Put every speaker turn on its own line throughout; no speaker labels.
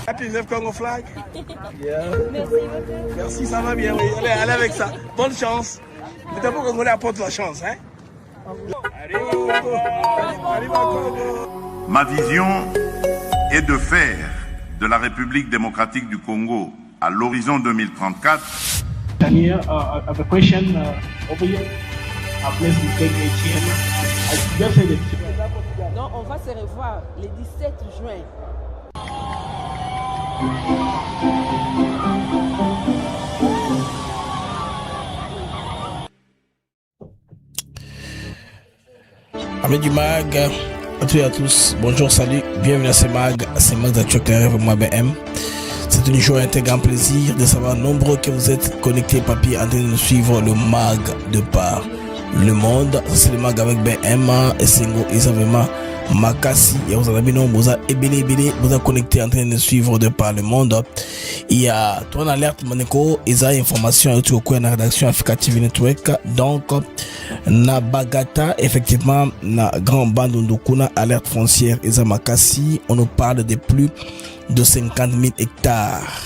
Happy New Congo flag.
Yeah.
Merci beaucoup.
Merci, ça va bien, oui. Allez avec ça. Bonne chance. Mais d'abord, Congolais apporte la chance, hein. Arrive à Congo.
Ma vision est de faire de la République démocratique du Congo à l'horizon 2034.
Daniel, I have a question over here. Please take ATM. I just said it.
Non, on va se revoir le 17 juin.
Amis du MAG, à toutes et à tous, bonjour, salut, bienvenue à ce MAG d'actualité moi BM. C'est une joie et un grand plaisir de savoir nombreux que vous êtes connectés papier en train de suivre le MAG de par le monde. C'est le MAG avec BM et Sengo et Savema Makasi et vous avez nombre, vous avez connecté en train de suivre de par le monde. Il y a toi en alerte Monaco, ils ont information et tout quoi dans la rédaction Africa TV Network. Donc na Bagata effectivement na grand bande ndukuna alerte foncière Eza Makasi, on nous parle de plus de 50 000 hectares.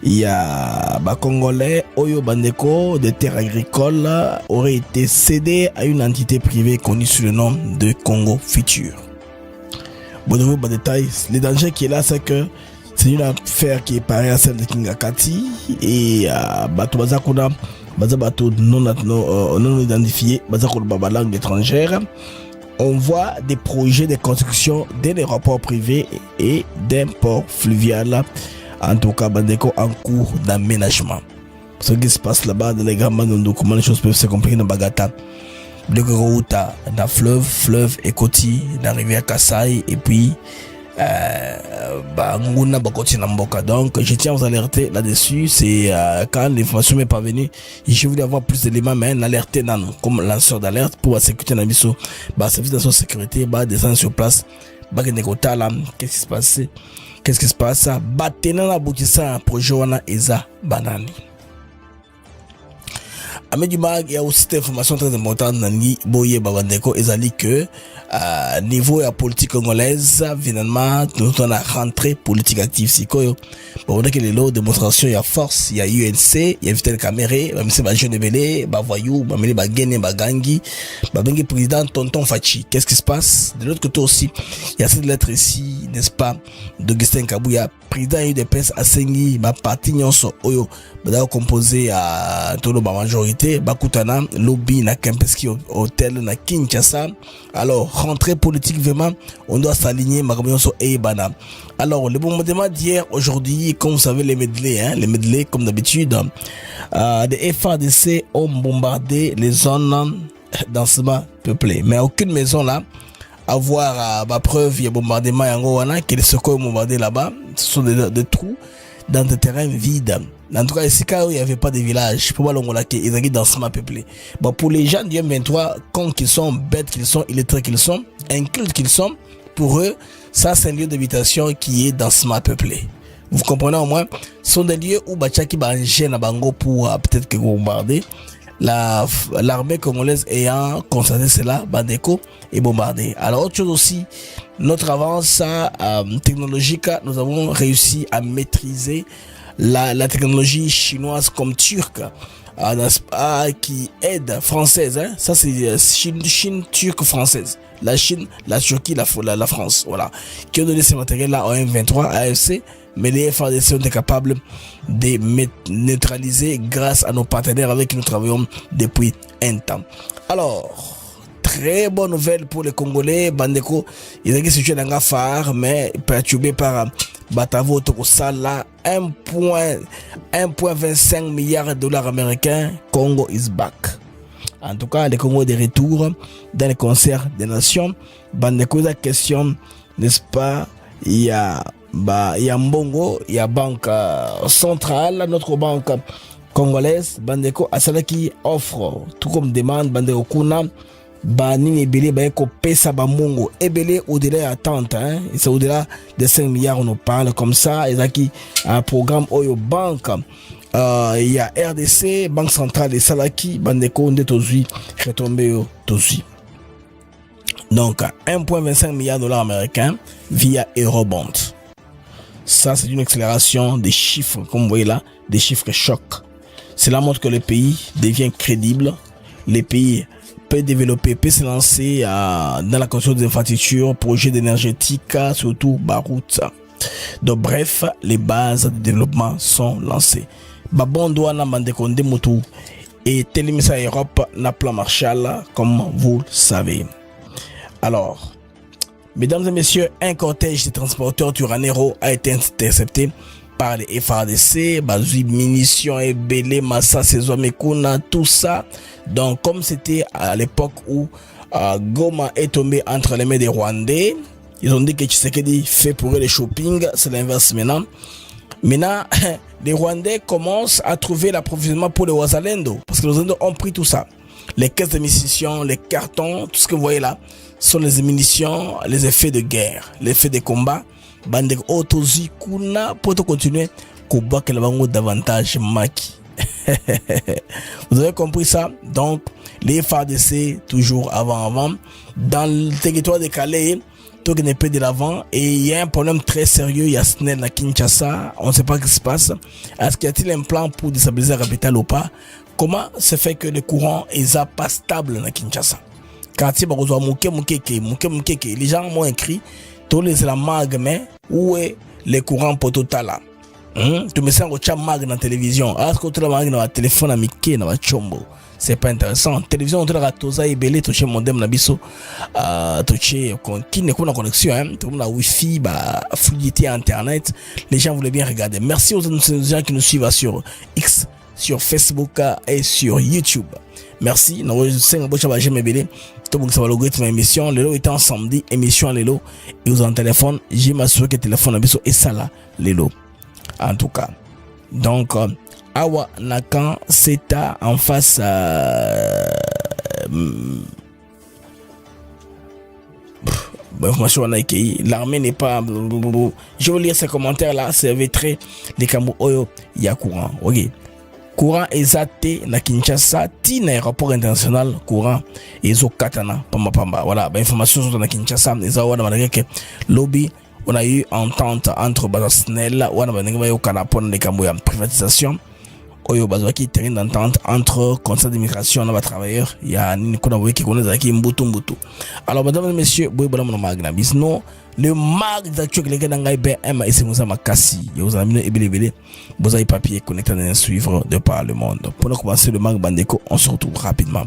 Il y a Congolais Oyo Bandeko de terres agricoles aurait été cédé à une entité privée connue sous le nom de Congo Futur. Bon, de détails, le danger qui est là, c'est que c'est une affaire qui est pareille à celle de Kingakati et bateau non identifié, langue étrangère. On voit des projets de construction d'un aéroport privé et d'un port fluvial, en tout cas Bandeko, en cours d'aménagement. Ce qui se passe là-bas dans les grands bandes, comment les choses peuvent se compliquer dans Bagata. Le route dans fleuve Ekoti, dans la rivière Kassai et puis donc je tiens à vous alerter là-dessus. C'est quand l'information m'est parvenue, je voulais avoir plus d'éléments, mais alerter comme lanceur d'alerte pour la sécurité dans le service de sécurité, descendre sur place, qu'est-ce qui se passe, qu'est-ce qui se passe, batena aboutissant projet wana eza banani. Amis du MAG, il y a aussi cette information très importante Nani Boye Babandeko ezali que niveau la politique congolaise finalement nous on a rentré politique active sikoyo bon que les lots démonstration il y a force il y a UNC il y a Vital Kamere même si ba jeune belé ba voyou ba mele ba gene ba gangi ba bengi président tonton Fachi. Qu'est-ce qui se passe de l'autre côté aussi? Il y a cette lettre ici, n'est-ce pas, d'Augustin Kabouya, président UDPS Asengi ba parti nyonso oyo ba composé à tolo ba majorité bakutana lobby na Kempeski hôtel na Kinshasa. Alors rentrée politique vraiment on doit s'aligner Makamionso et Bana. Alors le bombardement d'hier aujourd'hui comme vous savez les medley comme d'habitude des FARDC ont bombardé les zones densément peuplées mais aucune maison là avoir ma preuve il y a bombardement yangoana que les secours ont bombardé là-bas. Ce sont des trous dans des terrains vides. En tout cas, ici, il n'y avait pas de village. Pour moi, ils ont densément peuplé. Bon, pour les gens du M23, cons qu'ils sont, bêtes qu'ils sont, illettrés qu'ils sont, incultes qu'ils sont, pour eux, ça, c'est un lieu d'habitation qui est densément peuplé. Vous comprenez au moins? Ce sont des lieux où Bachaki Banjé à Bango pour peut-être que vous bombarder. L'armée congolaise ayant constaté cela, Bandeko est bombardé. Alors, autre chose aussi, notre avance technologique, nous avons réussi à maîtriser la technologie chinoise comme turque qui aide française. Hein? Ça, c'est Chine turque française. La Chine, la Turquie, la France. Voilà. Qui ont donné ces matériels-là au M23, à AFC. Mais les FARDC ont été capables de neutraliser grâce à nos partenaires avec qui nous travaillons depuis un temps. Alors, très bonne nouvelle pour les Congolais. Bandeko, ils ont situé dans un phare, mais perturbé par Batavo Tokosala, 1,25 milliard de dollars américains. Congo is back. En tout cas, les Congo de retour dans le concert des nations. Bandeko, la question, n'est-ce pas, il y a Mbongo, il y a Banque Centrale, notre banque congolaise, Bandeko, à celle qui offre, tout comme demande, Bandeko Kuna, Nini ebele ba ko pesa ba mongo ebele au-delà attente hein, c'est au-delà de 5 milliards on nous parle comme ça ezaki un programme Oyo Bank. Il y a RDC, Banque Centrale et Salaki, Bandeko Nde Tozui, retombé Tozui. Donc, 1,25 milliard de dollars américains via Eurobond. Ça, c'est une accélération des chiffres, comme vous voyez là, des chiffres chocs. Cela montre que le pays devient crédible, les pays peut développer, peut se lancer dans la construction des infrastructures, projets énergétiques, surtout Barout. Donc, bref, les bases de développement sont lancées. Babondo wana Bandeko Nde Motu et Télémissa Europe na plan Marshall, comme vous le savez. Alors, mesdames et messieurs, un cortège de transporteurs Turanero a été intercepté par les FARDC, Bazui, munitions, Ebele, Massa, Sezo, Mekuna, tout ça. Donc, comme c'était à l'époque où Goma est tombé entre les mains des Rwandais, ils ont dit que Tshisekedi fait pour eux le shopping, c'est l'inverse maintenant. Maintenant, les Rwandais commencent à trouver l'approvisionnement pour les Wazalendo, parce que les Wazalendo ont pris tout ça. Les caisses de munitions, les cartons, tout ce que vous voyez là, sont les munitions, les effets de guerre, les effets de combat. Bande Otozi Kuna pour continuer, combat que la davantage Maki. Vous avez compris ça? Donc, les FARDC, toujours avant. Dans le territoire de Calais, tout n'est pas de l'avant. Et il y a un problème très sérieux. Il y a Snell à Kinshasa. On ne sait pas ce qui se passe. Est-ce qu'il y a-t-il un plan pour déstabiliser la capitale ou pas? Comment se fait que le courant est pas stable à Kinshasa? Quartier Barozoa Mouke, les gens m'ont écrit, tous les la mag, mais où est le courant pour total là? Tu me sens au mag dans la télévision. Est-ce que tu as mag dans le téléphone à Mickey, dans la chombo? C'est pas intéressant. Télévision, tu as toza et belé, tu as modem na biso, tu as qui n'est pas connexion, hein, tu as la wifi, fluidité internet. Les gens voulaient bien regarder. Merci aux gens qui nous suivent sur X, sur Facebook et sur YouTube. Merci. Nous jamais belé. Tout le monde va l'algorithme émission. Lelo était en samedi, émission Lelo. Et vous en téléphone, j'ai m'assuré que le téléphone à biso et ça là, Lelo. En tout cas. Donc, Awa Nakan, c'est en face information l'armée n'est pas. Je vais lire ces commentaires là, c'est très les Cameroun Oyo, il y a courant. Ok. Courant exacté na Kinshasa, tina aéroport international courant ezo katana pamba. Voilà, information sur na Kinshasa, les awa na que lobby. On a eu entente entre Bazasnel, wana banenga yo kanapon de kambo ya privatisation. Oyo bazwaki terrain d'entente entre conseil d'immigration na travailleurs, ya nini kuna wiki connaît qui mbutu. Alors mesdames et messieurs, boy bala mo magna bisno, le mag d'actuel que les gars ngai BM et c'est Moussa Makassi, yo zamino ebelebele, bozai papier connecté à suivre de par le monde. Pour commencer le mag Bandeko, on se retrouve rapidement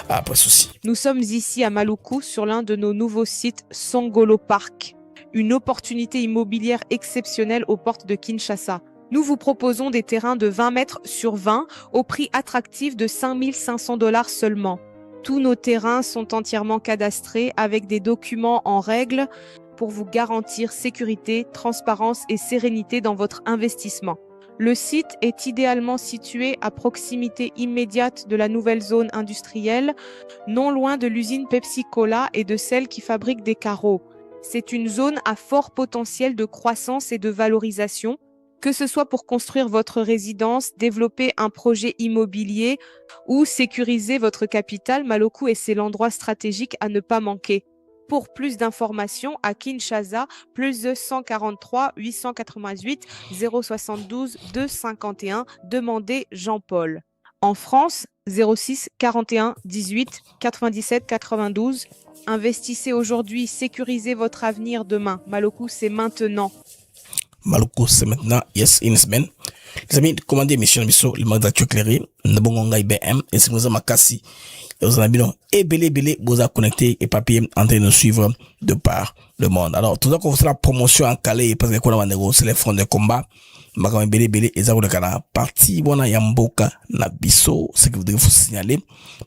après ceci.
Nous sommes ici à Maluku sur l'un de nos nouveaux sites Songolo Park, une opportunité immobilière exceptionnelle aux portes de Kinshasa. Nous vous proposons des terrains de 20 mètres sur 20 au prix attractif de 5 500 $ seulement. Tous nos terrains sont entièrement cadastrés avec des documents en règle pour vous garantir sécurité, transparence et sérénité dans votre investissement. Le site est idéalement situé à proximité immédiate de la nouvelle zone industrielle, non loin de l'usine Pepsi Cola et de celle qui fabrique des carreaux. C'est une zone à fort potentiel de croissance et de valorisation, que ce soit pour construire votre résidence, développer un projet immobilier ou sécuriser votre capital. Maluku est l'endroit stratégique à ne pas manquer. Pour plus d'informations, à Kinshasa, plus 143 888 072 251, demandez Jean-Paul. En France, 06 41 18 97 92. Investissez aujourd'hui, sécurisez votre avenir demain. Maluku, c'est maintenant.
Maluku, c'est maintenant. Yes, une semaine. Les amis, commandez émission le mag d'actuel éclairé. Nabongonga IBM et c'est Moussa Makassi. Et vous en avez et belé, vous a connecté et papier en train de suivre de par le monde. Alors, tout ça qu'on fait la promotion en Calais parce que quoi c'est les fronts de combat. makama ebele bele eza koleka na parti wana ya mboka na biso. Ce que vous devez vous signaler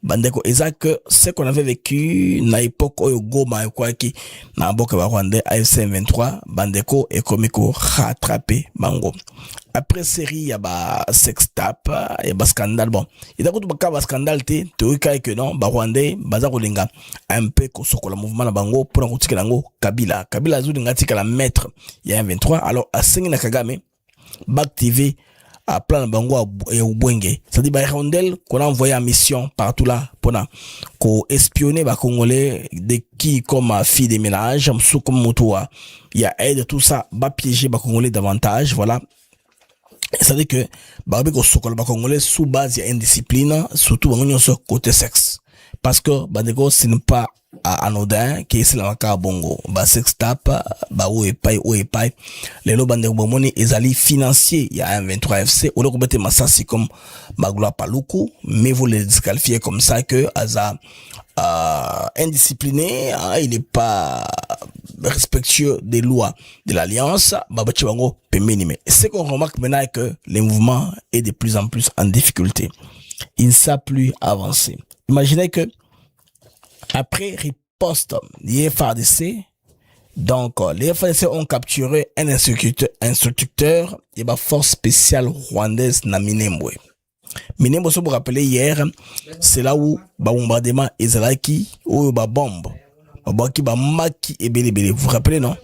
bandeko eza que ce qu'on avait vécu na époque oyo Goma ekwaki na mboka ba Rwanda AFC M23 bandeko ekomi ko rattraper bango. Après série ya ba sextape ya ba scandale bon eza ko ba ba scandale te toyika que non ba Rwanda baza kolinga un peu ko sokola mouvement na bango pour kotikela ngo Kabila azulinga tikala maître ya M23 alors asengi na Kagame Back TV à plan bango et au Bwenge. C'est-à-dire bah Rondel qu'on a envoyé en mission partout là pour espionner les Congolais de qui comme fille de ménage, sous comme motoa. Il y a aide tout ça, va piéger les Congolais davantage, voilà. C'est-à-dire que bah avec les Congolais sous base il y a indiscipline, surtout en sur côté sexe. Parce que bah ce n'est pas anodin qui est la maka bongo ba sextape ba oepai les lo bande bomoni ezali financier il y a un 23 FC au lieu de masasi comme Magloire Paluku mais vous les disqualifiez comme ça que aza indiscipliné il n'est pas respectueux des lois de l'alliance babachi bango pemeni. Mais ce qu'on remarque maintenant est que le mouvement est de plus en plus en difficulté, il ne sait plus avancer. Imaginez que après riposte des FARDC, donc les FARDC ont capturé un instructeur et la force spéciale rwandaise na Minembwe. Minembwe, si vous vous rappelez hier, c'est là où ba bombardement Ezalaki ou ba bombe, ba maki et belé. Vous vous rappelez non?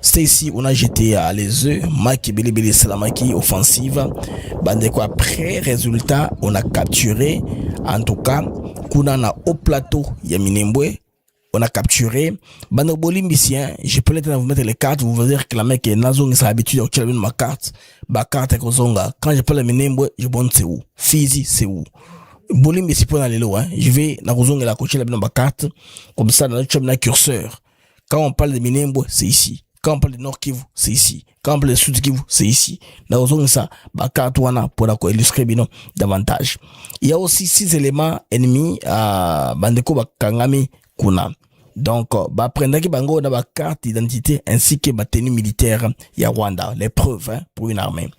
C'est ici on a jeté les œufs, maki belé c'est la maki offensive. Bande quoi après résultat on a capturé en tout cas kuna na au plateau ya Minembwe on a capturé bande bolimbicien. Je peux vous mettre les cartes, vous vous dire que la mec est nazong sa habitude à tirer ma carte kozonga. Quand je parle de Minembwe je bonne c'est où Fizi c'est où Bolimbici pour aller loin, je vais na kozonga la cocher la ma carte comme ça dans le curseur. Quand on parle de Minembwe c'est ici. Quand on parle de Nord Kivu, c'est ici. Quand on parle de Sud Kivu, c'est ici. Dans ça, Bakatouana pour illustrer bien davantage. Il y a aussi 6 éléments ennemis à Bandeko Bakangami Kuna. Donc, prendre qui bango na carte d'identité ainsi que tenue militaire ya Rwanda, les preuves pour une armée.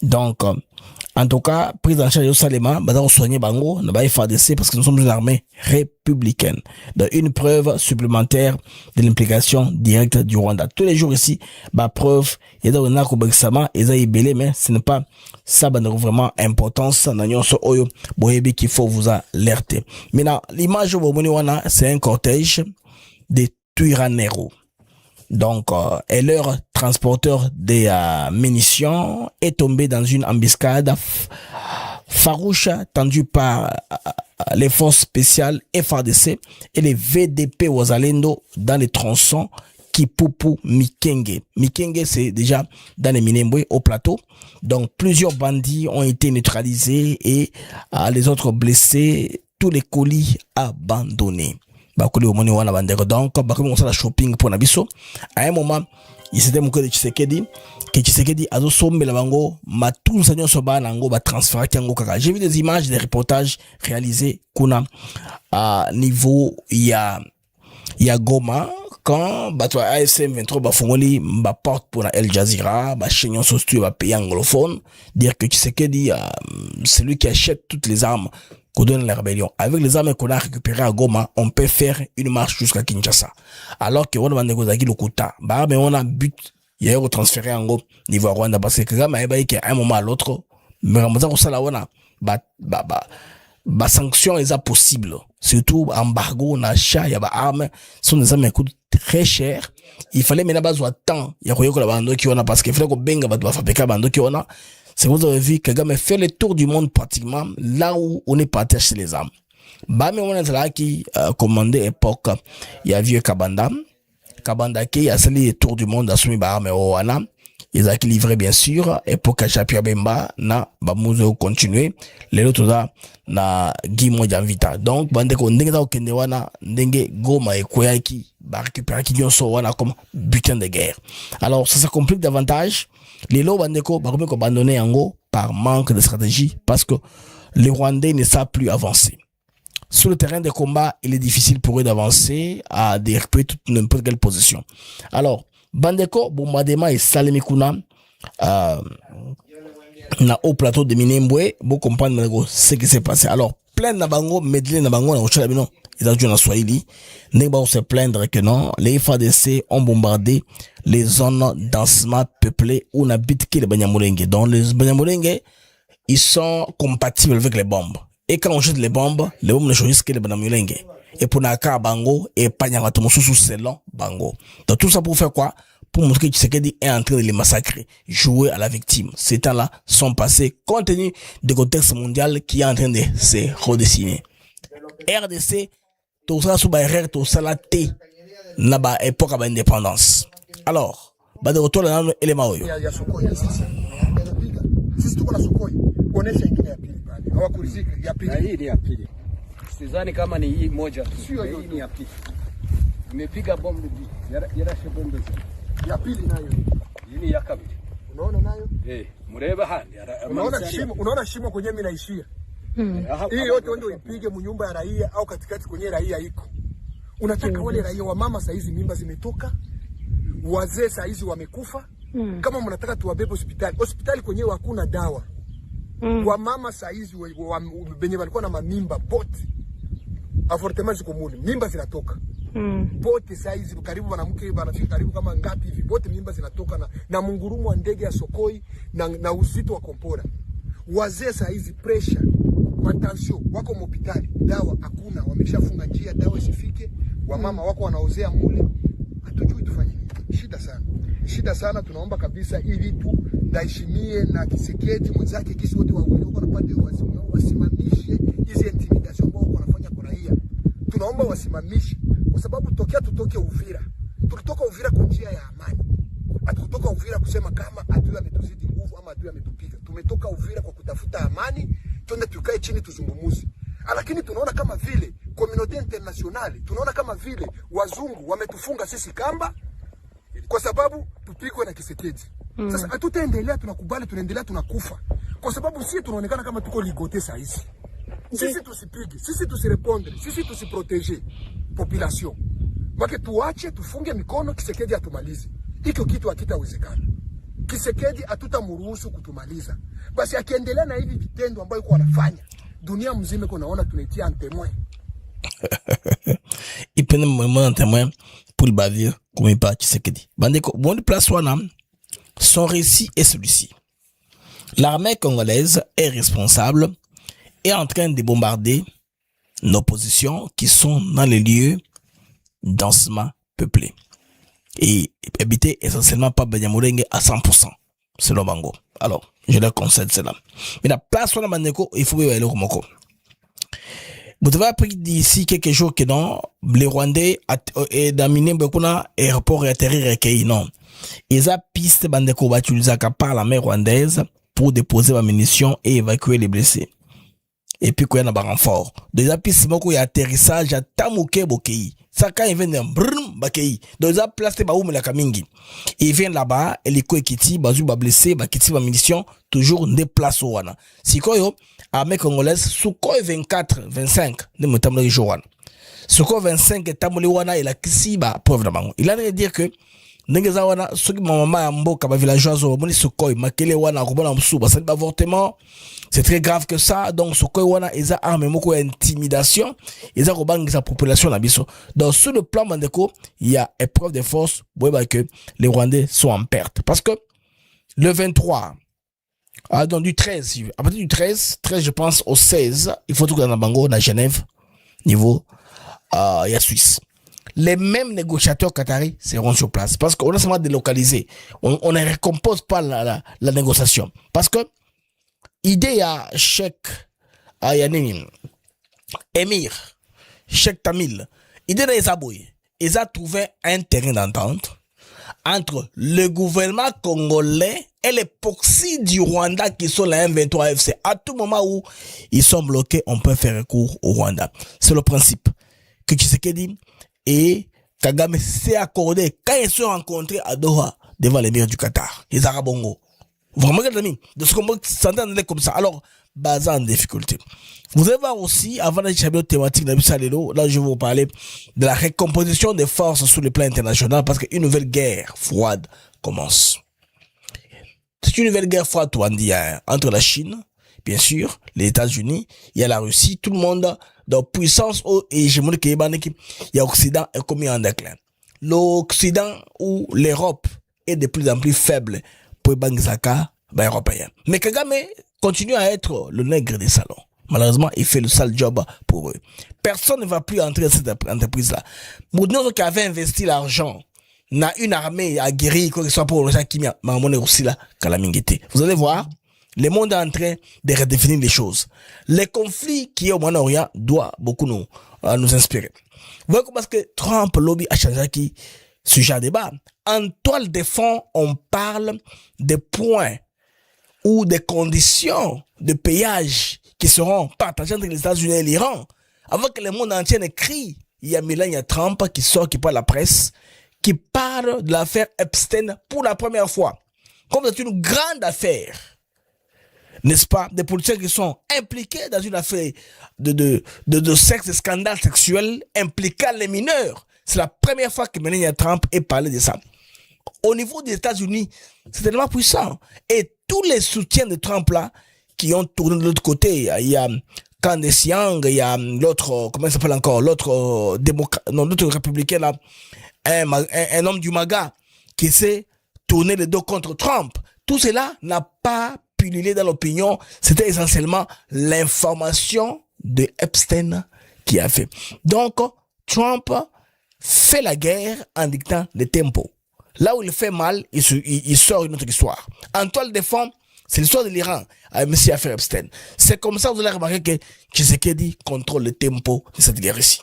Donc, en tout cas, prise en charge au Salema, on soigner bango na FARDC parce que nous sommes une armée républicaine. Donc, une preuve supplémentaire de l'implication directe du Rwanda. Tous les jours ici, preuve, il y a des Kobexama, et ça y belé, mais ce n'est pas ça, vraiment importance, qu'il faut vous alerter. Maintenant, l'image au Wana, c'est un cortège de Tuiranero. Donc, et leur transporteur des munitions est tombé dans une embuscade farouche tendue par les forces spéciales FARDC et les VDP Wazalendo dans les tronçons Kipupu Mikenge. Mikenge, c'est déjà dans les Minembwe au plateau. Donc, plusieurs bandits ont été neutralisés et les autres blessés, tous les colis abandonnés. Donc, on la shopping pour Nabiso. À un moment, il s'était mon de Tshisekedi, que Tshisekedi a sombe la bango, ma tout sanyo soba nango ba transfert kango kaka. J'ai vu des images, des reportages réalisés kuna à niveau ya Goma quand bato AFC M23 ba fongoli ba porte pour la El Jazeera, ba chaîne sociale ba pays anglophone dire que Tshisekedi c'est lui qui achète toutes les armes qu'on donne la rébellion. Avec les armes qu'on a récupérées à Goma, on peut faire une marche jusqu'à Kinshasa. Alors que on a négocié le quota. Mais on a but, il y a eu transféré en gros niveau Rwanda parce que Kagame a dit qu'à un moment à l'autre, mais on ça on a sanction est possible. Surtout embargo, on a achat, il y a armes, sont des armes qui coûtent très cher. Il fallait maintenant besoin de temps. Il y a quoi que la bande qui on a parce qu'il fallait qu'on benga va fabriquer la bande qui on a. C'est que vous avez vu que Kagame fait le tour du monde pratiquement là où on est parti acheter les armes. Mais on est là qui commandait époque, il y a vieux Kabanda qui a sali le tour du monde à soumis armes et Oana. Ils ont livré bien sûr époque Chapia Bemba na bamuzo continuer les autres là na Guimo Janvita. Donc bande ko ndenge za okende wana ndenge Goma et Koyaki ba récupérer qui ont so wana comme butin de guerre. Alors ça complique davantage. Les lots bandeko ba ko abandonner yango par manque de stratégie parce que les Rwandais ne savent plus avancer. Sur le terrain de combat, il est difficile pour eux d'avancer à récupérer toute n'importe quelle position. Alors bandeko bombardement et salemikuna na au plateau de Minembwe, vous comprenez ce qui s'est passé. Alors, plein de bango, medley na bango, na rocha bino, ils ont joué en Swahili. N'est se plaindre que non, les FADC ont bombardé les zones densément peuplées où n'habitent que les Banyamulenge. Donc, les Banyamulenge, ils sont compatibles avec les bombes. Et quand on jette les bombes ne choisissent que les Banyamulenge. Et pour Naka Bango, et Panyamatomosu selon Bango. Donc, tout ça pour faire quoi? Pour montrer que Tshisekedi est en train de les massacrer, jouer à la victime. Ces temps-là sont passés compte tenu du contexte mondial qui est en train de se redessiner. RDC, tout ça sous barrière, tout ça la T, là-bas, époque à l'indépendance. Alors, de retour dans l'élément.
Sisi tuko na sokoi kuonesha ingine ya pili pale. Hawakurizika ya pili. Hii ni ya pili. Sidhani kama ni hii moja tu. Sio hii ni ya pili. Imepiga bomu yarashe bomu ya pili nayo. Hii ni ya kabili. Unaona nayo? Mreba handi. Unaona shimo kwenye mimi naishia. Hii yote ndio ipige mnyumba ya raia au katikati kwenye raia iko. Unataka wale raia wa mama saizi mimba zimetoka. Wazee saizi wamekufa. Kama mnataka tuwabebe hospitali kwenyewe hakuna dawa. Wa mama saizi benye walikuwa na mamimba bote. Avortement ziko mule, mimba zinatoka. Bote saizi karibu mwanamke wanafika karibu kama ngapi hivi bote mimba zinatoka na mungurumo wa ndege ya sokoi na uzito wa kompora. Wazee saizi pressure, matension wako hospitali, dawa hakuna, wameshafunga njia dawa isifike. Wa mama wako wanaozea mule. Hatujui tufanye nini. Shida sana, tunaomba kabisa hii vitu Ndayishimiye na Tshisekedi mwenzake kisi wote wawili wako napata wasimamishe hizi intimidation ambao wanafanya kwa raia. Tunaomba wasimamishe kwa sababu tutoke Uvira. Tulitoka Uvira kwa njia ya amani. Hatukutoka Uvira kusema kama adui ametuzidi nguvu ama adui ametupiga. Tumetoka Uvira kwa kutafuta amani, twende tukae chini tuzungumuze. Lakini tunaona kama vile community international, tunaona kama vile wazungu wametufunga sisi kamba kwa sababu tupigwe na Tshisekedi. Sasa hatutaendelea, tunakubali, tunaendelea, tunakufa. Kwa sababu sisi tunaonekana kama tuko ligote saa hizi. Sisi tusipige, sisi tusirepondre, sisi tusiprotege population. Mwake tuache, tufunge mikono, Tshisekedi atumalize. Hiko kitu hakitawezekana. Tshisekedi hatutamruhusu kutumaliza. Basi akiendelea na hivi vitendo ambayo yuko anafanya, dunia mzima iko naona tunaitia en témoin.
Il peut nous en témoin pour le bavir comme il parle Tshisekedi. Bandeko, bon de place wana, son récit est celui-ci. L'armée congolaise est responsable et en train de bombarder nos positions qui sont dans les lieux densément peuplés et habités essentiellement par Banyamulenge à 100%, selon Bango. Alors, je leur concède cela. Mais la place wana bandeko, il faut y aller au Komoko. Vous avez appris d'ici quelques jours que non, les Rwandais et d'aminer beaucoup aéroport et atterrir recueilli, non. Ils ont piste bandeko batulisaka par la mer rwandaise pour déposer la munitions et évacuer les blessés. Et puis, quoi, y a un renfort. Des pistes, moko, y a atterrissage, à Tamouke, Bokei. Ça, quand ils viennent, brrm, Bakei. Donc, ils ont placé, Baoum, la Kamingi. Ils viennent là-bas, hélico et Kiti, Bazou, blessé, Kiti, munitions, toujours déplacé, wana. Si quoi, yo, armée congolaise, Sukhoi 24, 25, ne me tamle jour, Sukhoi 25, et tamle wana, et la Kisi, preuve de bango. Il a l'air de dire que, Nengeza wana, ceux qui m'ont mboka, villageois, moni Sukhoi, makele wana, kubana msuba, c'est l'avortement. C'est très grave que ça. Donc, ce qu'on a, ils ont armé beaucoup d'intimidation. Ils ont rebangué sa population, l'abisso. Donc, sur le plan Mandeko, il y a épreuve de force. Vous voyez que les Rwandais sont en perte. Parce que le 23, donc du 13, à partir du 13, je pense au 16, il faut tout dans la Bango, à Genève, niveau, il y a Suisse. Les mêmes négociateurs qataris seront sur place. Parce qu'on a seulement délocalisé. On ne récompose pas la négociation. Parce que, idée à Cheikh Yanini, Émir, Cheikh Tamil, idée de Esaboui, ils ont trouvé un terrain d'entente entre le gouvernement congolais et les proxys du Rwanda qui sont la M23 FC. À tout moment où ils sont bloqués, on peut faire recours au Rwanda. C'est le principe que Tshisekedi et Kagame s'est accordé quand ils se sont rencontrés à Doha devant l'émir du Qatar, les Arabongo. Vraiment, les amis, de ce qu'on s'entend comme ça. Alors, basé en difficulté. Vous allez voir aussi, avant de chapitre thématique de Bissalelo, là, je vais vous parler de la recomposition des forces sur le plan international parce qu'une nouvelle guerre froide commence. C'est une nouvelle guerre froide, on dit, hein, entre la Chine, bien sûr, les États-Unis, il y a la Russie, tout le monde dans puissance et hégémonique, il y a l'Occident est commis en déclin. L'Occident ou l'Europe est de plus en plus faible pour les Bangzaka, européens. Mais Kagame continue à être le nègre des salons. Malheureusement, il fait le sale job pour eux. Personne ne va plus entrer dans cette entreprise-là. Moudno qui avait investi l'argent dans une armée à guérir, quoi que ce soit pour le gens qui m'a aussi là, vous allez voir, le monde est en train de redéfinir les choses. Les conflits qui est au Moyen-Orient doivent beaucoup nous inspirer. Vous voyez parce que Trump, lobby a changé qui sujet à débat. En toile de fond, on parle des points ou des conditions de payage qui seront partagées entre les États-Unis et l'Iran. Avant que le monde entier ne crie, il y a Melania Trump qui sort, qui parle à la presse, qui parle de l'affaire Epstein pour la première fois. Comme c'est une grande affaire. N'est-ce pas? Des politiciens qui sont impliqués dans une affaire de sexe, de scandale sexuel impliquant les mineurs. C'est la première fois que Melania Trump ait parlé de ça. Au niveau des États-Unis, c'est tellement puissant. Et tous les soutiens de Trump là, qui ont tourné de l'autre côté, il y a Candace Young, il y a l'autre, comment il s'appelle encore, l'autre l'autre républicain là, un homme du MAGA, qui s'est tourné le dos contre Trump. Tout cela n'a pas pullulé dans l'opinion. C'était essentiellement l'information de Epstein qui a fait. Donc, Trump fait la guerre en dictant le tempo. Là où il fait mal, il sort une autre histoire. En toile de fond, c'est l'histoire de l'Iran avec M. Affaire Epstein. C'est comme ça que vous allez remarquer que Tshisekedi contrôle le tempo de cette guerre ici.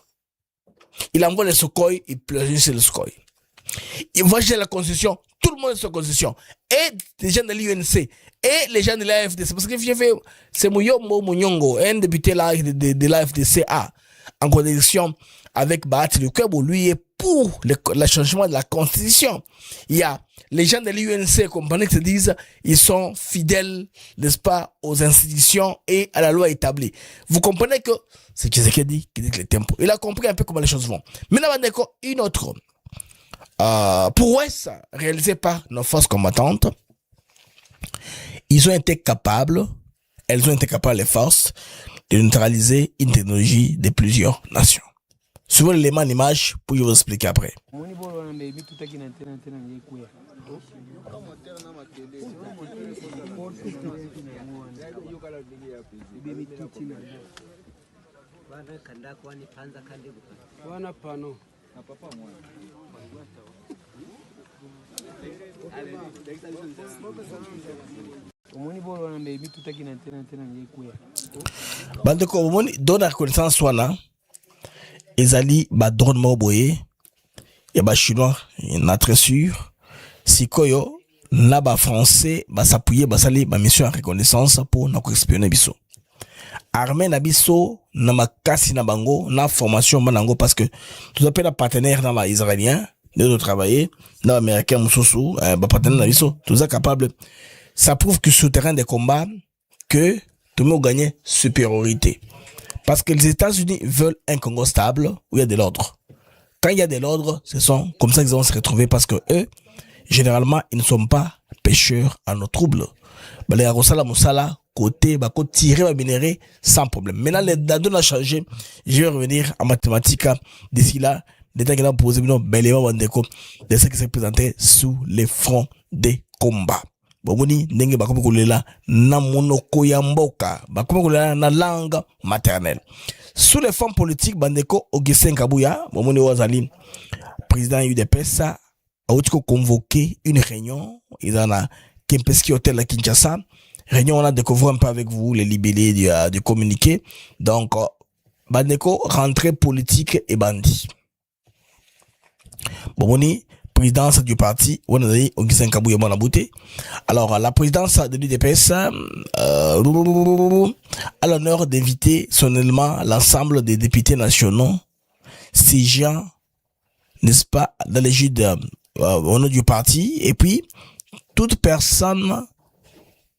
Il envoie les Sukhoi, il pleure sur le Sukhoi. Il va gérer la constitution, tout le monde est sur la constitution. Et les gens de l'UNC, et les gens de l'AFDC. Parce que j'ai fait, c'est Mouyombo Mounyongo, un député là de l'AFDCA, en contradiction avec Bahati Lukwebo, lui est pour le changement de la constitution. Il y a les gens de l'UNC, compagnie qui se disent, ils sont fidèles, n'est-ce pas, aux institutions et à la loi établie. Vous comprenez que c'est Tshisekedi qui dit que le tempo. Il a compris un peu comment les choses vont. Maintenant, on a une autre prouesse réalisée par nos forces combattantes. Elles ont été capables, les forces, de neutraliser une technologie de plusieurs nations. Souvent l'élément d'image pour je vous expliquer après. Bandeko omoni donne la reconnaissance wana ezali ba drone mo boye ya ba chinois na très sûr sikoyo na ba français ba s'appuyer ba sali ba mission en reconnaissance pour na ko espionner biso armée na biso na makasi na bango na formation banango parce que tout appelle partenaire dans la israélien de travailler dans américain mususu ba partenaire na biso tout ça capable. Ça prouve que sur le terrain des combats, que tout le monde gagne supériorité. Parce que les États-Unis veulent un Congo stable où il y a de l'ordre. Quand il y a de l'ordre, ce sont comme ça qu'ils vont se retrouver parce que eux, généralement, ils ne sont pas pêcheurs en eau trouble. Les Arosala Moussala, côté, tirer, va minérer sans problème. Maintenant, les dates ont changé. Je vais revenir en mathématiques d'ici là. L'état qui a posé, de ce qui s'est présenté sous les fronts des combats. Bomoni ndenge bakomi kolela na monoko ya mboka bakomi kolela na langue maternelle sous les formes politiques bandeko Augustin Kabuya bomoni wazali président UDPS a convoqué une réunion ils en a Kempeski Hotel à Kinshasa réunion on a découvert un peu avec vous les libellés du communiqué donc bandeko rentrée politique et bandit bomoni présidence du parti, Augustin Kabuya Monabouté. Alors, la présidence de l'UDPS a l'honneur d'inviter solennellement l'ensemble des députés nationaux siégeant, n'est-ce pas, dans l'égide au nom du parti, et puis toute personne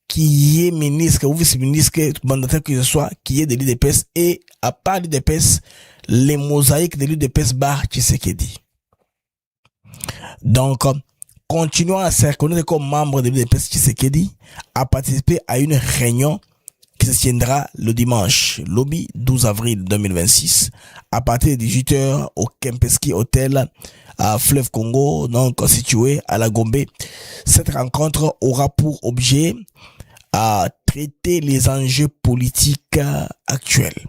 qui est ministre ou vice-ministre, mandataire que ce soit, qui est de l'UDPS, et à part l'UDPS, les mosaïques de l'UDPS bar Tshisekedi. Donc, continuant à se reconnaître comme membre de l'UDPS Tshisekedi, a participé à une réunion qui se tiendra le dimanche, lobby 12 avril 2026, à partir de 18h au Kempeski Hotel à Fleuve Congo, donc situé à la Gombe. Cette rencontre aura pour objet à traiter les enjeux politiques actuels.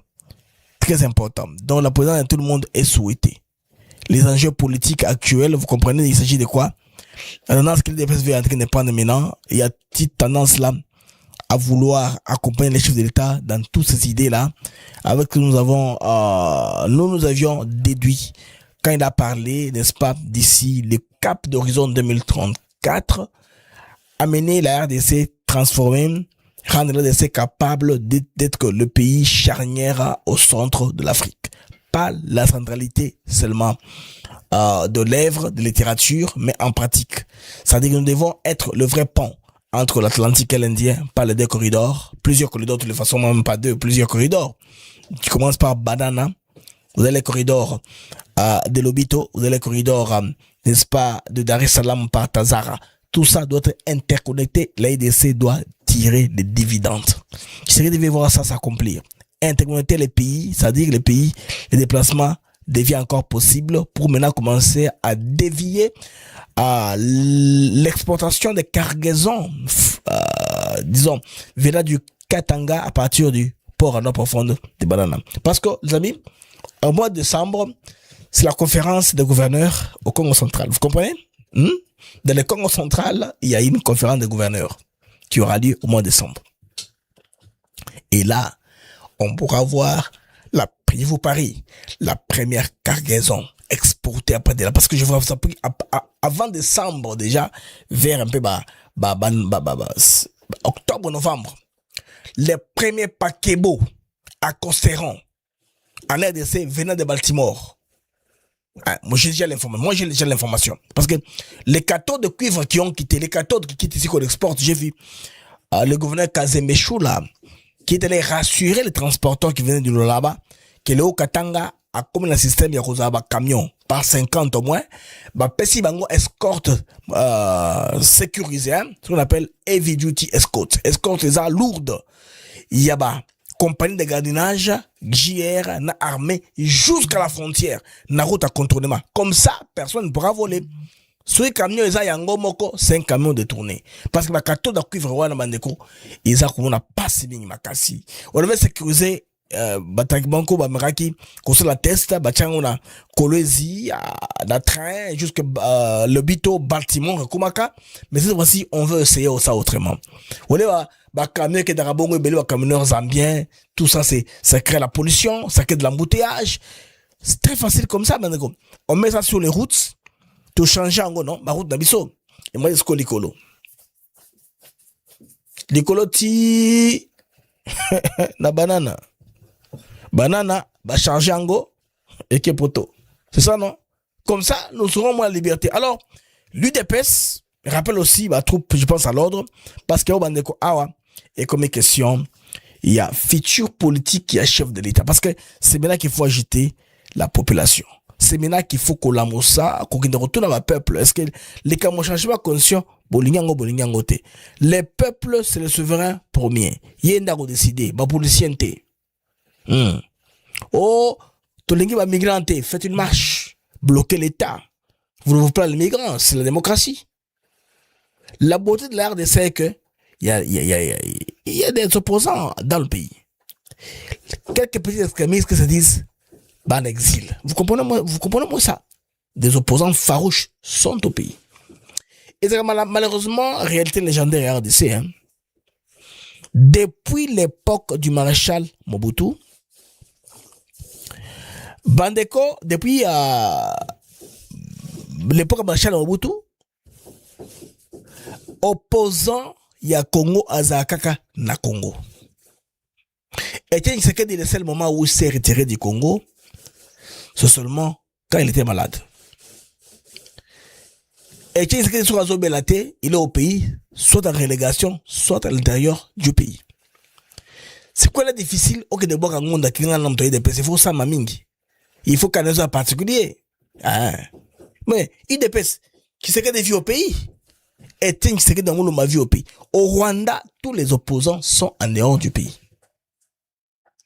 Très important. Donc la présence de tout le monde est souhaitée. Les enjeux politiques actuels, vous comprenez, il s'agit de quoi? La tendance que l'UDPS veut entrer de prendre maintenant, il y a une petite tendance là à vouloir accompagner les chefs de l'État dans toutes ces idées-là, avec que nous avions déduit quand il a parlé, n'est-ce pas, d'ici le cap d'horizon 2034, amener la RDC transformée, rendre la RDC capable d'être le pays charnière au centre de l'Afrique. Pas la centralité seulement de l'œuvre, de littérature, mais en pratique. C'est-à-dire que nous devons être le vrai pont entre l'Atlantique et l'Indien, pas les deux corridors, plusieurs corridors de toutes les façons, même pas deux, plusieurs corridors. Tu commences par Banana, vous avez les corridors de Lobito, vous avez les corridors, n'est-ce pas, de Dar es Salaam par Tazara. Tout ça doit être interconnecté. L'AIDC doit tirer des dividendes. Qui devait voir ça s'accomplir. Interconnecter les pays, c'est-à-dire que les pays, les déplacements devient encore possible pour maintenant commencer à dévier l'exportation des cargaisons, disons, venant du Katanga à partir du port à l'eau profonde de Banana. Parce que, les amis, au mois de décembre, c'est la conférence des gouverneurs au Congo central. Vous comprenez? Dans le Congo central, il y a une conférence des gouverneurs qui aura lieu au mois de décembre. Et là, on pourra voir vous parie, la première cargaison exportée après de là. Parce que je vois ça avant décembre déjà, vers un peu octobre, novembre, les premiers paquebots à Costeron en RDC venant de Baltimore. Moi j'ai déjà l'information. Parce que les cathodes de cuivre qui ont quitté, les cathodes qui quittent ici qu'on exporte, j'ai vu le gouverneur Kazembe là, qui est allé rassurer les transporteurs qui venaient du Lolaba, que le Haut-Katanga a comme un système de camion par 50 au moins, pesi bango escorte sécurisée, ce qu'on appelle heavy duty escort. Escorte les a lourdes. Il y a compagnie de gardiennage, JR, na armée jusqu'à la frontière, na route à contournement. Comme ça, personne ne pourra voler. Ce camion, ils ont yango moko, c'est un camion détourné. Parce que ma cato de cuivre wana bandeko, ils ont comme on a pas si bien makasi. On devait sécuriser Banko Bameraki, qu'on se la teste, on a Kolwezi, la train, jusqu'à le Bito, Baltimore, Kumaka. Mais cette fois-ci, on veut essayer ça autrement. On est camion qui est d'Arabongo, camionneurs zambiens, tout ça, ça crée la pollution, ça crée de l'embouteillage. C'est très facile comme ça, bandeko. On met ça sur les routes, tu changes en non, ma route d'abisso. Et moi, c'est ce Licolo. Licolo ti, na banana. Banana, changer en go, et que poto. C'est ça, non? Comme ça, nous aurons moins de liberté. Alors, l'UDPS rappelle aussi, troupe, je pense à l'ordre, parce qu'il y a Bandeko Awa, et comme question, il y a futur politique qui est chef de l'État. Parce que c'est maintenant qu'il faut agiter la population. C'est maintenant qu'il faut qu'on l'amour ça, qu'on retourne à ma peuple. Est-ce que les cas ne changent pas conscient? Les peuples, c'est le souverain premier. Il y a un décidé, pour le sienté. Oh, Tolingi va migranter, faites une marche, bloquez l'État. Vous ne voulez pas les migrants, c'est la démocratie. La beauté de la RDC, c'est que il y a des opposants dans le pays. Quelques petits extrémistes qui se disent en exil. Vous comprenez moi ça? Des opposants farouches sont au pays. Et malheureusement, réalité légendaire RDC, depuis l'époque du maréchal Mobutu, Bandeko, depuis l'époque maréchal Mobutu, opposant ya Congo Azakaka na Congo. Et c'est le seul moment où il s'est retiré du Congo, c'est seulement quand il était malade. Et il est au pays, soit en relégation, soit à l'intérieur du pays. C'est quoi la difficile? Ok, de boire un monde qui n'a pas de il faut ça, mamingi. Il faut qu'un réseau particulier. Mais, il dépêche. qui s'est vit au pays. Et qui s'est dans ma vie au pays. Au Rwanda, tous les opposants sont en dehors du pays.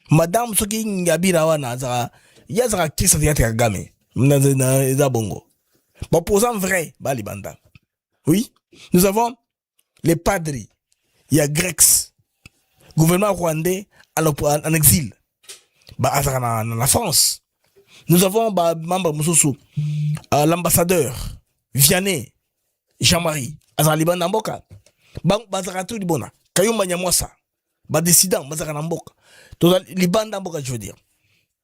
Madame Soki Ngabira wana yazara kisa théâtre Kagame. Na bongo. Opposant vrai, Balibanda. Oui, nous avons les padres. Il y a Grex. Gouvernement rwandais en exil. En la France. Nous avons membre Moussoussou. L'ambassadeur Vianney Jean-Marie. Azara Liban Namboka. Bazara tout Libona. Kayumba Nyamwasa. Décidant Bazara Namboka. Liban Namboka, je veux dire.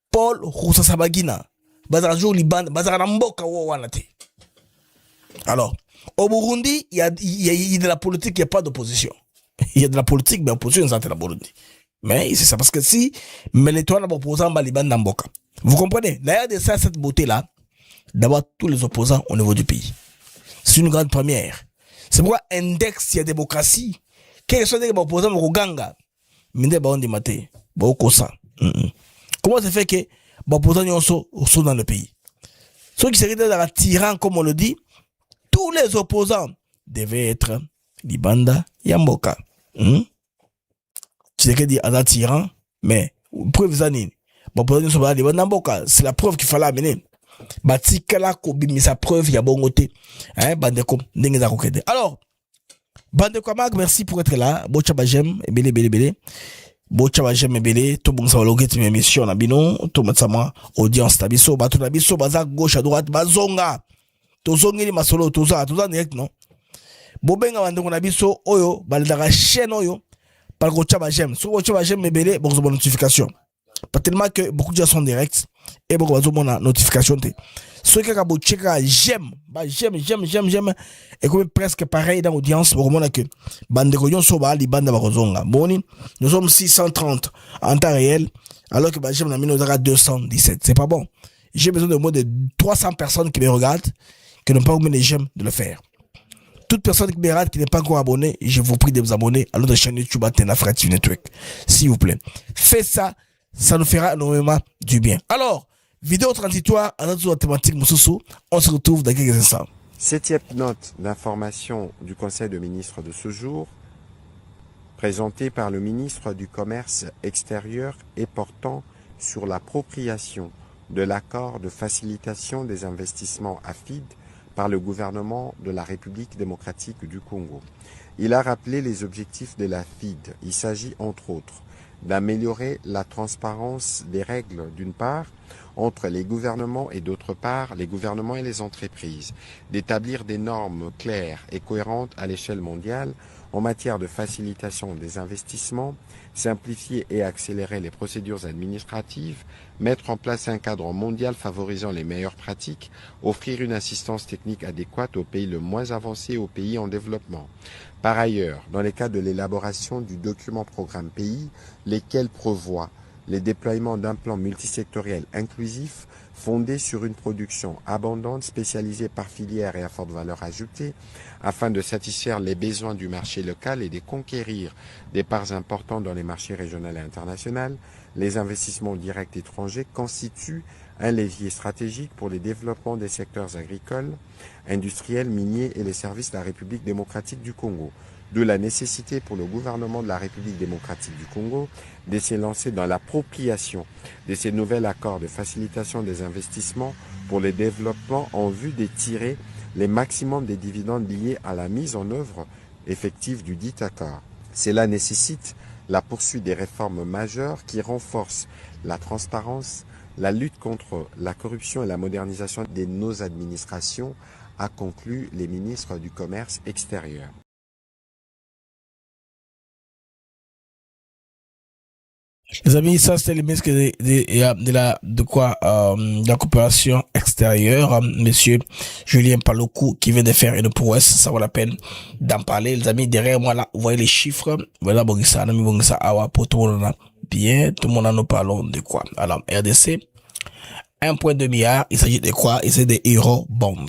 Paul Roussa Sabagina. Bazara Jour Liban. Bazara Namboka Wanate. Alors, au Burundi, il y a de la politique, il n'y a pas d'opposition. Il y a de la politique, mais l'opposition est en Burundi. Mais c'est ça, parce que si, mais les trois opposants, Liban Namboka. Vous comprenez? D'ailleurs, de ça, cette beauté-là, d'avoir tous les opposants au niveau du pays. C'est une grande première. C'est pourquoi index, il y a démocratie. Quels sont les opposants au Ruganga? Minde Baondi Mate, Baokosa. Comment ça fait que les opposants sont dans le pays? Ceux qui seraient dans la tyran, comme on le dit, tous les opposants devaient être Libanda Yamboka. Tu sais que dit un tyran, mais preuve zanine. C'est la preuve qu'il fallait amener. Batikala kobi sa preuve ya bongote. Hein, bandeko ndenge za kokede. Alors, bandeko Mag, merci pour être là. Bocha bajem ebele. Bocha bajem ebele to bon sa loget mes émission na bino, to matsama audience tabiso, bato na biso baza gauche à droite bazonga. Tozongeli masolo toza direct non. Bobenga bandeko na biso oyo balendaka chaîne oyo par gocha bajem. So gocha bajem ebele bon notification. Pas tellement que beaucoup de gens sont directs et beaucoup de gens ont notification. Ceux qui ont checké j'aime et comme presque pareil dans l'audience pour moi que bande de sont bas libanda bakozonga. Boni, nous sommes 630 en temps réel alors que j'aime la mine nous 217. C'est pas bon. J'ai besoin de moins de 300 personnes qui me regardent qui n'ont pas oublié les j'aime de le faire. Toute personne qui me regarde qui n'est pas encore abonné, je vous prie de vous abonner à notre chaîne YouTube Tenafrative Network. S'il vous plaît. Faites ça. Ça nous fera énormément du bien. Alors, vidéo transitoire à notre thématique Moussoussou. On se retrouve dans quelques instants.
Septième note d'information du Conseil de ministres de ce jour, présentée par le ministre du Commerce extérieur et portant sur l'appropriation de l'accord de facilitation des investissements AFID par le gouvernement de la République démocratique du Congo. Il a rappelé les objectifs de l'AFID. Il s'agit entre autres d'améliorer la transparence des règles d'une part entre les gouvernements et d'autre part les gouvernements et les entreprises, d'établir des normes claires et cohérentes à l'échelle mondiale en matière de facilitation des investissements, simplifier et accélérer les procédures administratives, mettre en place un cadre mondial favorisant les meilleures pratiques, offrir une assistance technique adéquate aux pays le moins avancés et aux pays en développement. Par ailleurs, dans le cadre de l'élaboration du document programme pays, lesquels prévoient les déploiements d'un plan multisectoriel inclusif fondé sur une production abondante, spécialisée par filière et à forte valeur ajoutée, afin de satisfaire les besoins du marché local et de conquérir des parts importantes dans les marchés régionaux et internationaux, les investissements directs étrangers constituent un levier stratégique pour le développement des secteurs agricoles, industriels, miniers et les services de la République démocratique du Congo. D'où la nécessité pour le gouvernement de la République démocratique du Congo de se lancer dans l'appropriation de ces nouveaux accords de facilitation des investissements pour le développement en vue de tirer les maximums des dividendes liés à la mise en œuvre effective du dit accord. Cela nécessite la poursuite des réformes majeures qui renforcent la transparence, la lutte contre la corruption et la modernisation de nos administrations, a conclu les ministres du Commerce extérieur.
Les amis, ça c'était le ministre de la coopération extérieure, monsieur Julien Paluku, qui vient de faire une prouesse. Ça vaut la peine d'en parler. Les amis, derrière moi là, vous voyez les chiffres. Voilà, Bongissa, Nami Bongissa, Awa, pour tout le monde, bien, tout le monde, nous parlons de quoi? Alors, RDC, 1,2 milliard, il s'agit de quoi? Il s'agit des euro bonds.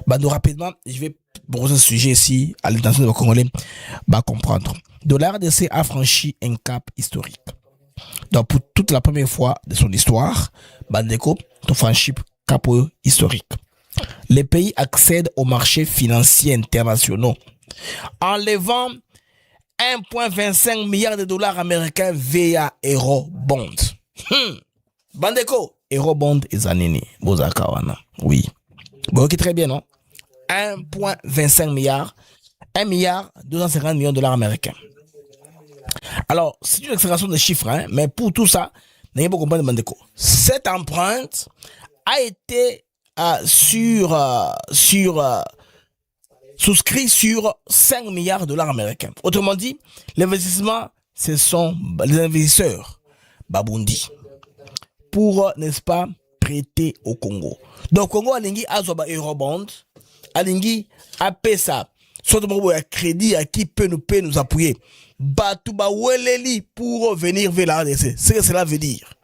Bah, nous, rapidement, je vais poser ce sujet ici, à l'intention de Congolais, bah, comprendre. Donc, la RDC a franchi un cap historique. Donc, pour toute la première fois de son histoire, Bandeko, tu franchis cap historique. les pays accèdent aux marchés financiers internationaux en levant 1,25 milliard de dollars américains via Eurobond. Bandeko, Eurobond et Zanini, Bozakawana. Oui. Bon, ok, très bien, non? 1,25 milliard, 1 milliard 250 millions de dollars américains. Alors, c'est une accélération de chiffres, hein, mais pour tout ça, n'ayez pas compris de Bandeko. Cette empreinte a été souscrit sur 5 milliards de dollars américains. Autrement dit, l'investissement, ce sont les investisseurs Babundi pour, n'est-ce pas, prêter au Congo. Donc, Congo, Alingi, Azoba Eurobond, Alingi, Apesa, soit de crédit à qui peut nous appuyer. Batouba Weleli pour venir vers la RDC. C'est ce que cela veut dire.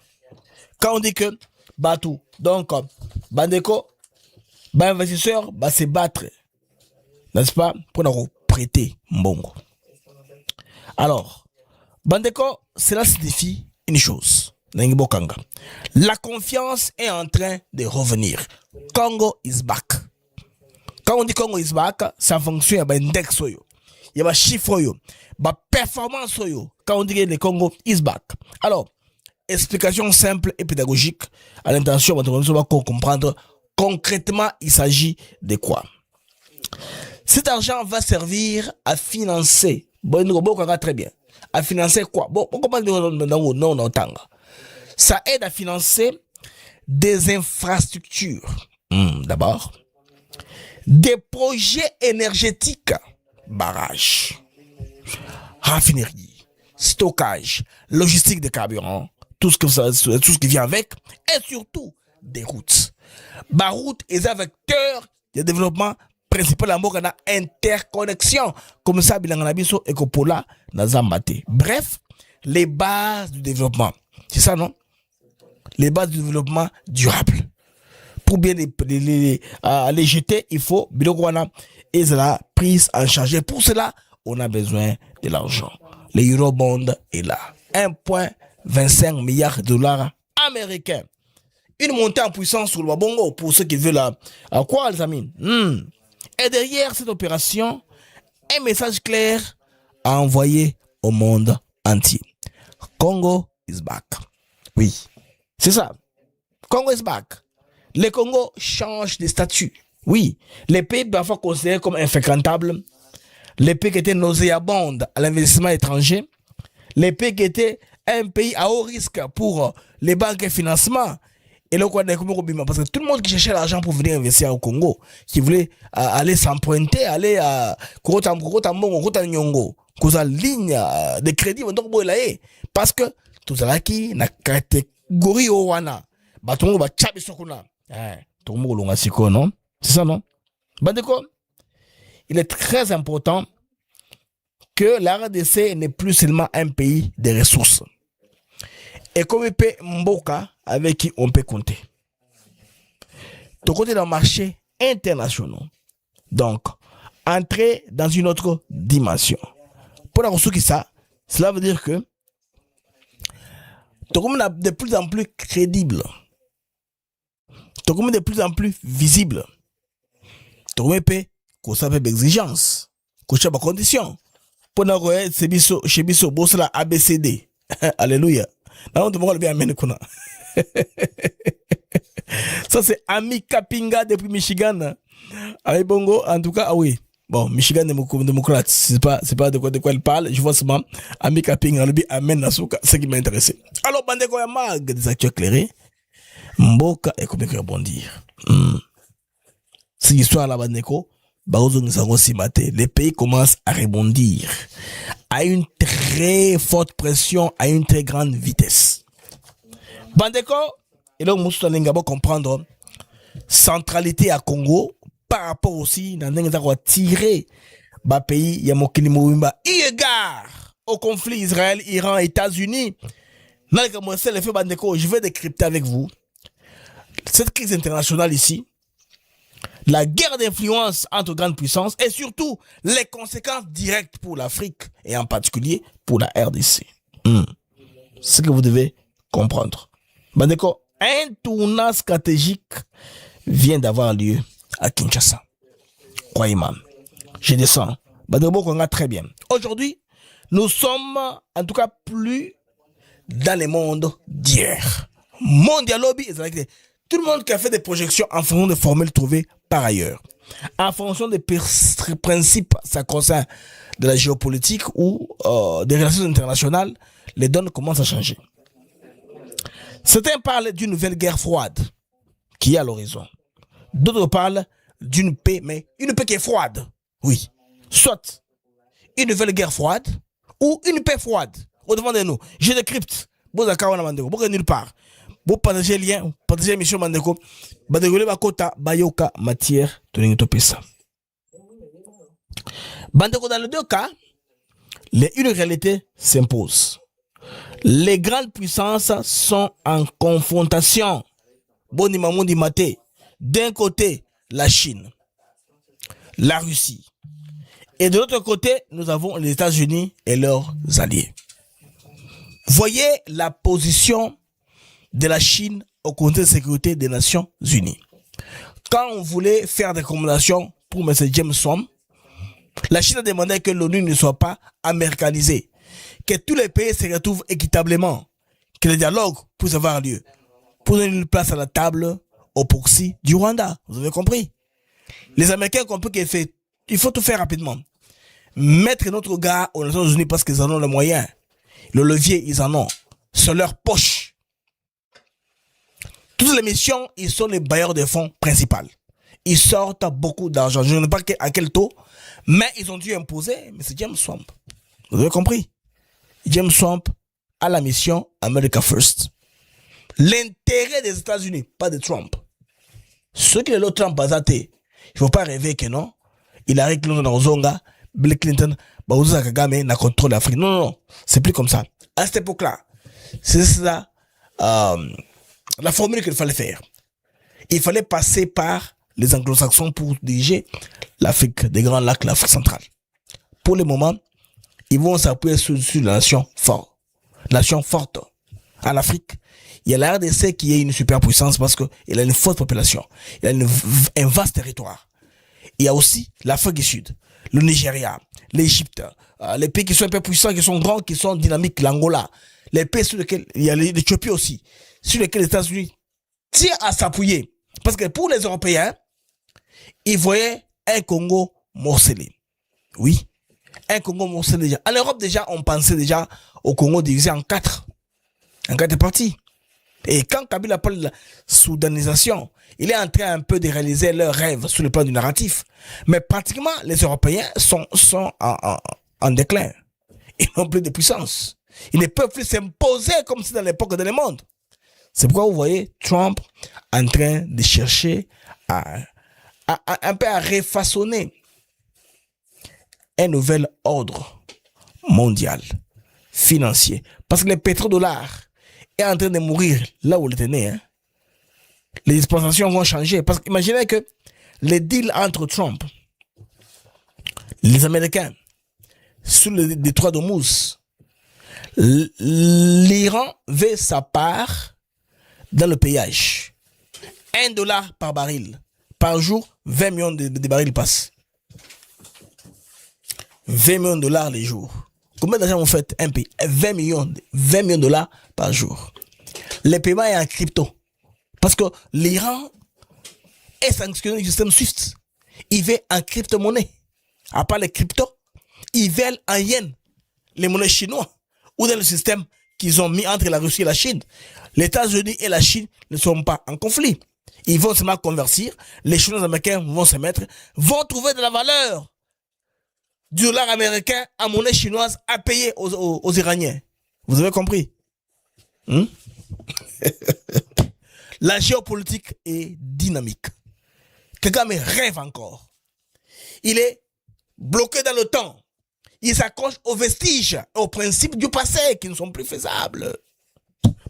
Quand on dit que Batou, donc, Bandeko, investisseur, va se battre, n'est-ce pas, pour nous prêter Mbongo. Alors, Bandeko, cela signifie une chose. La confiance est en train de revenir. Congo is back. Quand on dit Congo is back, ça fonctionne, il y a un index, il y a un chiffre, il y a une performance. Quand on dit que le Congo is back. Alors, explication simple et pédagogique à l'intention de comprendre concrètement il s'agit de quoi. Cet argent va servir à financer. Très bien. À financer quoi? Bon, comment non, ça aide à financer des infrastructures. D'abord, des projets énergétiques, barrages, raffineries, stockage, logistique de carburant, tout ce qui vient avec, et surtout des routes. Route est un vecteur de développement principal amour na interconnexion comme ça bilanga biso et kopola na zambate. Bref, les bases du développement. C'est ça, non? Les bases du développement durable. Pour bien les jeter, il faut bilokwana et la prise en charge. Pour cela, on a besoin de l'argent. Le Eurobond est là. 1,25 milliard de dollars américains. Une montée en puissance sur le Bongo pour ceux qui veulent quoi, les amis? Et derrière cette opération, un message clair à envoyer au monde entier. Congo is back. Oui, c'est ça. Congo is back. Le Congo change de statut. Oui, les pays parfois considérés comme infréquentables, les pays qui étaient nauséabonds à l'investissement étranger, les pays qui étaient un pays à haut risque pour les banques et financements. Et là, parce que tout le monde qui cherchait l'argent pour venir investir au Congo, qui voulait aller s'emprunter, aller à Nyongo, cause ligne de crédit, parce que tout ça qui na catégorie wana, batongo ba chabi sokuna, tout le monde non? C'est ça, non? Bandeko, il est très important que la RDC n'est plus seulement un pays de ressources. Et comme il peut Mboka avec qui on peut compter. De côté dans le marché international. Donc, entrer dans une autre dimension. Pour la ressource qui ça, cela veut dire que tout le monde est de plus en plus crédible. Tout le monde est de plus en plus visible. Tout le monde peut qu'on s'appelle d'exigence, qu'on cherche des conditions. Pour nous, c'est biso, chez biso, boss la ABCD. Alléluia. Ça c'est Ami Kapinga depuis Michigan. Avec Bongo, en tout cas, ah oui. Bon, Michigan démocrate, c'est pas de quoi elle parle. Je vois seulement Ami Kapinga, le Amen Nasuka, c'est ce qui m'a intéressé. Alors, Bandeko Yamag, des acteurs éclairés. Mboka et comment rebondir. C'est l'histoire là, Bandeko. Les pays commencent à rebondir à une très forte pression, à une très grande vitesse. Bandeko, et donc nous devons comprendre centralité à Congo par rapport aussi dans les tirer ba pays ya mokili mobimba égard au conflit Israël, Iran, États-Unis. Je vais décrypter avec vous cette crise internationale ici. La guerre d'influence entre grandes puissances et surtout les conséquences directes pour l'Afrique et en particulier pour la RDC. C'est ce que vous devez comprendre. Un tournant stratégique vient d'avoir lieu à Kinshasa. Croyez-moi. Je descends. Badrebo Konga, très bien. Aujourd'hui, nous sommes en tout cas plus dans le monde d'hier. Mondial lobby, tout le monde qui a fait des projections en fonction des formules trouvées par ailleurs, en fonction des principes sacro-saints de la géopolitique ou des relations internationales, les donnes commencent à changer. Certains parlent d'une nouvelle guerre froide qui est à l'horizon. D'autres parlent d'une paix, mais une paix qui est froide. Oui. Soit une nouvelle guerre froide ou une paix froide. Au-devant de nous. Je décrypte. Vous avez nulle part. Vous partagez le lien, partagez l'émission Mandeko. Badegole Bakota, Bayoka, matière, Toningito Pesa. Bandeko, dans les deux cas, une réalité s'impose. Les grandes puissances sont en confrontation. Boni Mamundi Mate. D'un côté, la Chine, la Russie. Et de l'autre côté, nous avons les États-Unis et leurs alliés. Voyez la position de la Chine au Conseil de sécurité des Nations Unies. Quand on voulait faire des recommandations pour M. James Swam, la Chine a demandé que l'ONU ne soit pas américanisée, que tous les pays se retrouvent équitablement, que le dialogue puisse avoir lieu, pour donner une place à la table au proxy du Rwanda. Vous avez compris? Les Américains ont compris qu'il faut tout faire rapidement. Mettre notre gars aux Nations Unies parce qu'ils en ont les moyens. Le levier, ils en ont. C'est leur poche. Toutes les missions, ils sont les bailleurs de fonds principaux. Ils sortent beaucoup d'argent. Je ne sais pas à quel taux, mais ils ont dû imposer. Mais c'est James Swamp. Vous avez compris? James Swamp a la mission America First. L'intérêt des États-Unis, pas de Trump. Ce que le Trump a zaté, il ne faut pas rêver que non. Il a réclamé Clinton dans Zonga, Bill Clinton, Baouza Kagame n'a contrôle l'Afrique. Non, non, non. C'est plus comme ça. À cette époque-là, c'est ça, la formule qu'il fallait faire. Il fallait passer par les anglo-saxons pour diriger l'Afrique des Grands Lacs, l'Afrique centrale. Pour le moment, ils vont s'appuyer sur la nation forte. Nation forte. En Afrique, il y a la RDC qui est une superpuissance parce qu'il a une forte population. Il a un vaste territoire. Il y a aussi l'Afrique du Sud, le Nigeria, l'Égypte, les pays qui sont un peu puissants, qui sont grands, qui sont dynamiques, l'Angola, les pays sur lesquels il y a l'Éthiopie aussi, sur lesquels les États-Unis tirent à s'appuyer. Parce que pour les Européens, ils voyaient un Congo morcelé. Oui, un Congo morcelé déjà. En Europe déjà, on pensait déjà au Congo divisé en quatre parties. Et quand Kabila parle de la soudanisation, il est en train un peu de réaliser leurs rêves sur le plan du narratif. Mais pratiquement, les Européens sont en déclin. Ils n'ont plus de puissance. Ils ne peuvent plus s'imposer comme si dans l'époque de Le Monde. C'est pourquoi vous voyez Trump en train de chercher un peu à refaçonner un nouvel ordre mondial, financier. Parce que le pétrodollar est en train de mourir là où il était né. Hein. Les dispensations vont changer. Parce qu'imaginez que les deals entre Trump, les Américains, sur le détroit d'Ormuz, l'Iran veut sa part dans le péage. $1 par baril. Par jour, 20 millions de barils passent. 20 millions de dollars les jours. Combien d'argent vous faites un pays? 20 millions de dollars par jour. Le paiement est en crypto. Parce que l'Iran est sanctionné du système SWIFT. Il veut en crypto-monnaie. À part les cryptos, ils veulent en yens. Les monnaies chinoises. Ou dans le système qu'ils ont mis entre la Russie et la Chine. Les États-Unis et la Chine ne sont pas en conflit. Ils vont seulement convertir. Les Chinois américains vont se mettre, vont trouver de la valeur du dollar américain en monnaie chinoise à payer aux Iraniens. Vous avez compris? La géopolitique est dynamique. Kagame rêve encore. Il est bloqué dans le temps. Il s'accroche aux vestiges, aux principes du passé qui ne sont plus faisables.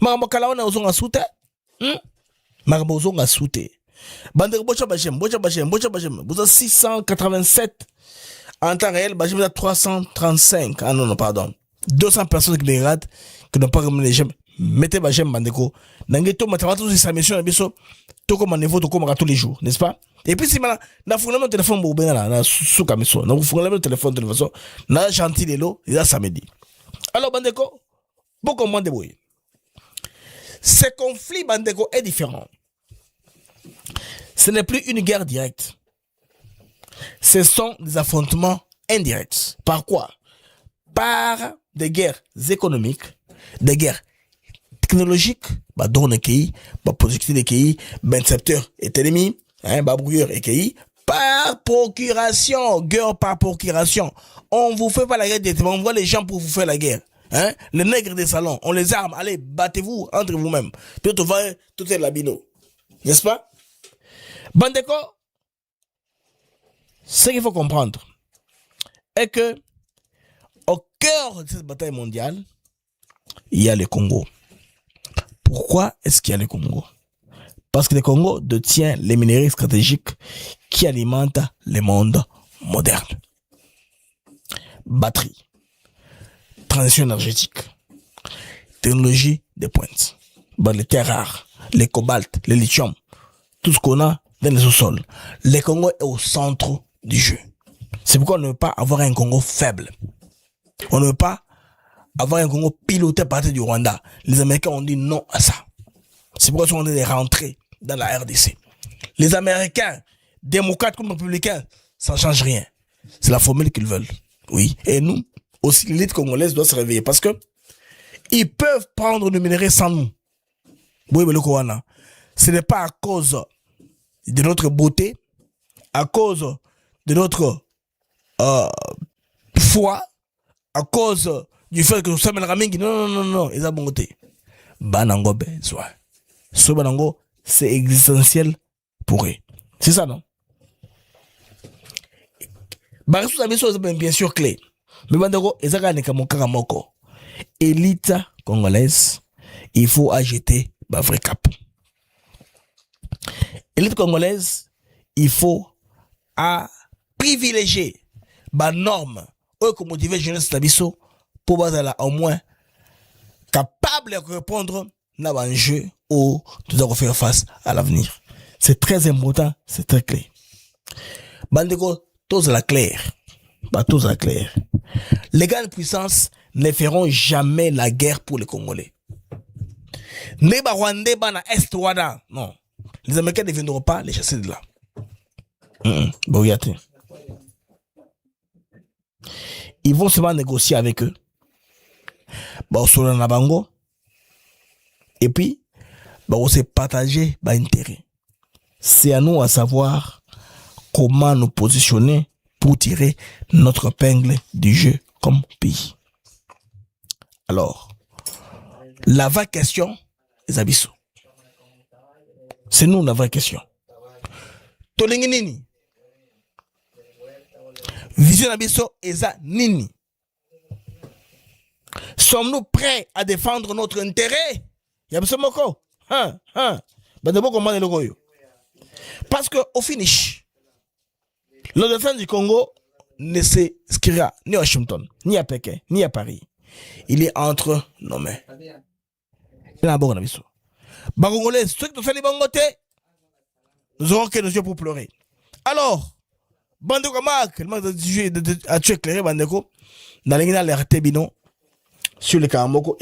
Marabokalaona ozonga soute. Marabozonga soute. Bandere bocha bajem. Vous avez 687. En temps réel, bajem a 335. Ah non, pardon. 200 personnes qui les regardent, qui n'ont pas remis les j'aime. Mettez ma j'aime, bandeko. Nangeto, matemato, c'est sa mission, nabiso. Tout comme un niveau, tout comme tous les jours, n'est-ce pas? Et puis, si maintenant, na fourni mon téléphone, bon, ben, na sous camiso. Na fourni mon téléphone, de toute façon, na gentil les lots, et là, samedi. Alors, bandeko, beaucoup moins de bruit. Ce conflit, bandeko, est différent. Ce n'est plus une guerre directe. Ce sont des affrontements indirects. Par quoi? Par des guerres économiques, des guerres technologiques, bah, dans le pays, bah, productivité des pays, ben, secteur est ennemi, hein, bah, brouilleur et pays, par procuration, guerre par procuration. On vous fait pas la guerre, on envoie les gens pour vous faire la guerre. Hein? Les nègres des salons, on les arme, allez, battez-vous entre vous-même. Puis on va tout est labino. N'est-ce pas? Bandeko, ce qu'il faut comprendre est que au cœur de cette bataille mondiale, il y a le Congo. Pourquoi est-ce qu'il y a le Congo? Parce que le Congo détient les minéraux stratégiques qui alimentent le monde moderne. Batterie, transition énergétique, technologie de pointe, les terres rares, les cobalt, le lithium, tout ce qu'on a dans les sous-sols. Le Congo est au centre du jeu. C'est pourquoi on ne veut pas avoir un Congo faible. On ne veut pas avoir un Congo piloté par partir du Rwanda. Les Américains ont dit non à ça. C'est pourquoi ils sont en train de rentrer dans la RDC. Les Américains, démocrates comme républicains, ça ne change rien. C'est la formule qu'ils veulent. Oui. Et nous, aussi, l'élite congolaise doit se réveiller parce que ils peuvent prendre le minerai sans nous. Oui, mais le Kowana. Ce n'est pas à cause de notre beauté, à cause de notre foi, à cause du fait que nous sommes la mingi. Non, ils ont bonté. Banango besoin. Ce banango, c'est existentiel pour eux. C'est ça, non? Bien sûr clé. Mais banango, ils ont élite congolaise, il faut ajouter un vrai cap. Élite congolaise, il faut privilégier les normes pour motiver la jeunesse pour être au moins capable de répondre à l'enjeu où nous devons faire face à l'avenir. C'est très important, c'est très clair. Bandeko, tous à la claire. Tous à la claire. Les grandes puissances ne feront jamais la guerre pour les Congolais. Les Rwandais, Est, Ouada, non. Les Américains ne viendront pas les chasser de là. Ils vont seulement négocier avec eux. Et puis, on se partager l'intérêt. C'est à nous à savoir comment nous positionner pour tirer notre épingle du jeu comme pays. Alors, la vraie question, les abissaux. C'est nous la vraie question. Tolingi nini? Vision abisso eza nini? Sommes-nous prêts à défendre notre intérêt? Yabsomoko. Parce que au finish, le défense du Congo ne s'inscrira ni à Washington, ni à Pékin, ni à Paris. Il est entre nos mains. Bagongolais, ceux qui nous font les bangotés, nous aurons que nos yeux pour pleurer. Alors, Bandeko Marc, a tué éclairé Bandeko, dans l'ingénieur l'air Tébino, sur le Karamoko.